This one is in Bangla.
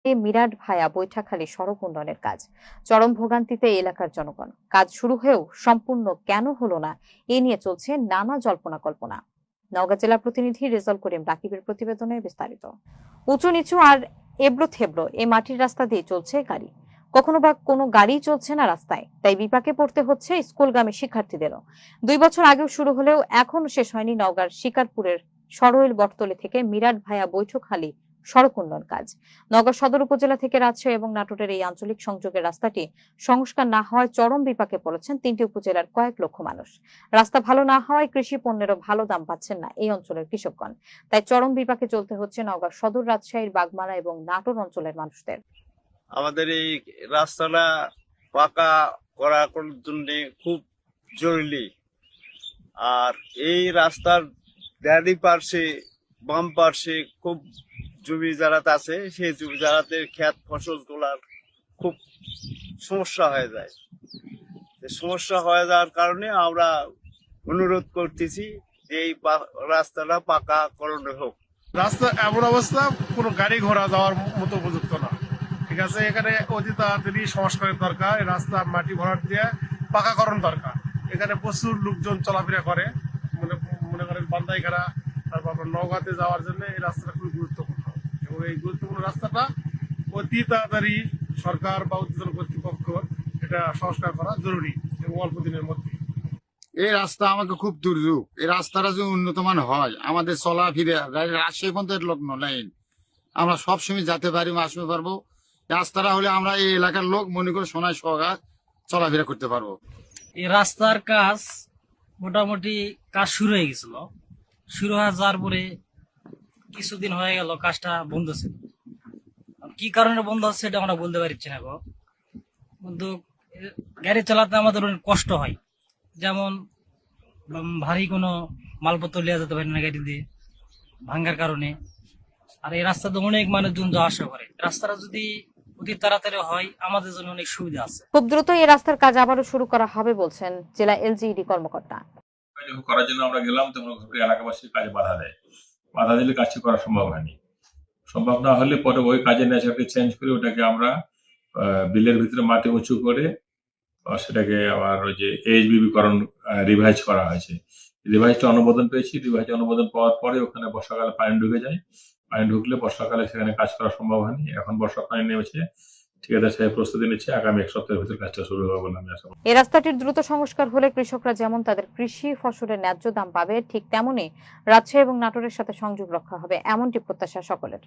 মিরাট ভায়া বৈঠাখালী সড়ক উন্নয়নের কাজ চরম ভোগান্তিতে এলাকার জনগণ। কাজ শুরু হয়েও সম্পূর্ণ কেন হলো না এ নিয়ে চলছে নানা জল্পনা কল্পনা। নওগাঁ জেলা প্রতিনিধি রেজাউল করিম রাকিবের প্রতিবেদনে বিস্তারিত। উঁচু নিচু আর এবড়ো থেবড়ো এই মাটির রাস্তা দিয়ে চলছে গাড়ি, কখনো বা কোনো গাড়ি চলছে না রাস্তায়, তাই বিপাকে পড়তে হচ্ছে স্কুলগামী শিক্ষার্থীদেরও। 2 বছর আগেও শুরু হলেও এখনো শেষ হয়নি নওগাঁর শিকারপুরের সরইল বটতলী থেকে মিরাট ভায়া বৈঠখালী সড়ক উন্নয়ন কাজ। নওগাঁ সদর উপজেলা থেকে রাজশাহী এবং নাটোরের এই আঞ্চলিক সংযোগের রাস্তাটি সংস্কার না হওয়ায় চরম বিপাকে পড়েছেন 3টি উপজেলার কয়েক লক্ষ মানুষ। রাস্তা ভালো না হওয়ায় কৃষি পণ্যেরও ভালো দাম পাচ্ছেন না এই অঞ্চলের কৃষকগণ। তাই চরম বিপাকে চলতে হচ্ছে নওগাঁ সদর, রাজশাহীর বাগমারা এবং নাটোর অঞ্চলের মানুষদের। আমাদের এই রাস্তাটা পাকা করার জন্য খুব জরুরি। আর এই রাস্তার ডানি পার্শ্বে বাম পার্শ্বে খুব জমি জায়গাতে আছে, সেই জমি জায়গাতে ক্ষেত ফসল তোলার খুব সমস্যা হয়ে যায়। সমস্যা হয়ে যাওয়ার কারণে আমরা অনুরোধ করতেছি যে এই রাস্তাটা পাকা করণে হোক। রাস্তা এমন অবস্থা, কোনো গাড়ি ঘোড়া যাওয়ার মতো উপযুক্ত না। ঠিক আছে, এখানে অতি তাড়াতাড়ি সংস্কারের দরকার। এই রাস্তা মাটি ভরাট দিয়ে পাকাকরণ দরকার। এখানে প্রচুর লোকজন চলাফেরা করে, মনে করেন বান্দাইখানা, তারপর নওগাঁতে যাওয়ার জন্য এই রাস্তাটা খুবই গুরুত্বপূর্ণ। এবং এই গুরুত্বপূর্ণ রাস্তাটা অতি তাড়াতাড়ি সরকার বা উদ্বোধন কর্তৃপক্ষ এটা সংস্কার করা জরুরি এবং অল্প দিনের মধ্যে। এই রাস্তা আমাকে খুব দুর্যোগ। এই রাস্তাটা যদি উন্নত মান হয়, আমাদের চলাফেরা রাজশাহী পর্যন্ত লগ্ন লাইন, আমরা সবসময় যেতে পারি, আসতে পারবো। রাস্তাটা হলে আমরা এই এলাকার লোক মনে করে সোনায় সোহাগা চলাফেরা করতে পারবো। এই রাস্তার কাজ মোটামুটি কাজ শুরু হয়ে গেছিল। শুরু হয়ে যাওয়ার পরে কিছুদিন হয়ে গেল কাজটা বন্ধ ছিল। কি কারণে বন্ধ হচ্ছে সেটা আমরা বলতে পারছি না গো। কিন্তু গাড়ি চালাতে আমাদের অনেক কষ্ট হয়। যেমন ভারী কোনো মালপত্র লিয়ে যেতে পারি না গাড়ি দিয়ে ভাঙ্গার কারণে। আর এই রাস্তাতে অনেক মানুষজন যাওয়া আসা করে। রাস্তাটা যদি অতি তাড়াতাড়ি হয় আমাদের জন্য অনেক সুবিধা আছে। খুব দ্রুত এই রাস্তার কাজ আবারও শুরু করা হবে বলছেন জেলা এলজিইডি কর্মকর্তা। করার জন্য আমরা গেলাম, তখন এলাকাবাসী কাজে বাধা দেয়। বাধা দিলে কাজটি করা সম্ভব হয়নি। সম্ভব না হলে পরে ওই কাজের নেচারকে চেঞ্জ করে ওটাকে আমরা বিলের ভিতরে মাটি উঁচু করে সেটাকে আবার ওই যে এইচবিবিকরণ রিভাইজ করা হয়েছে। রিভাইজটা অনুমোদন পেয়েছি। রিভাইজ অনুমোদন পাওয়ার পরে ওখানে বর্ষাকালে পানি ঢুকে যায়। পানি ঢুকলে বর্ষাকালে সেখানে কাজ করা সম্ভব হয়নি। এখন বর্ষা পানি নেমেছে, ঠিকাদার সাহেব প্রস্তুতি নিচ্ছে, আগামী 1 সপ্তাহের ভিতরে কাজটা শুরু হবে বলে আমি আশা করি। এই রাস্তাটির দ্রুত সংস্কার হলে কৃষকরা যেমন তাদের কৃষি ফসলের ন্যায্য দাম পাবে, ঠিক তেমনি রাজশাহী এবং নাটোরের সাথে সংযোগ রক্ষা হবে, এমনটি প্রত্যাশা সকলের।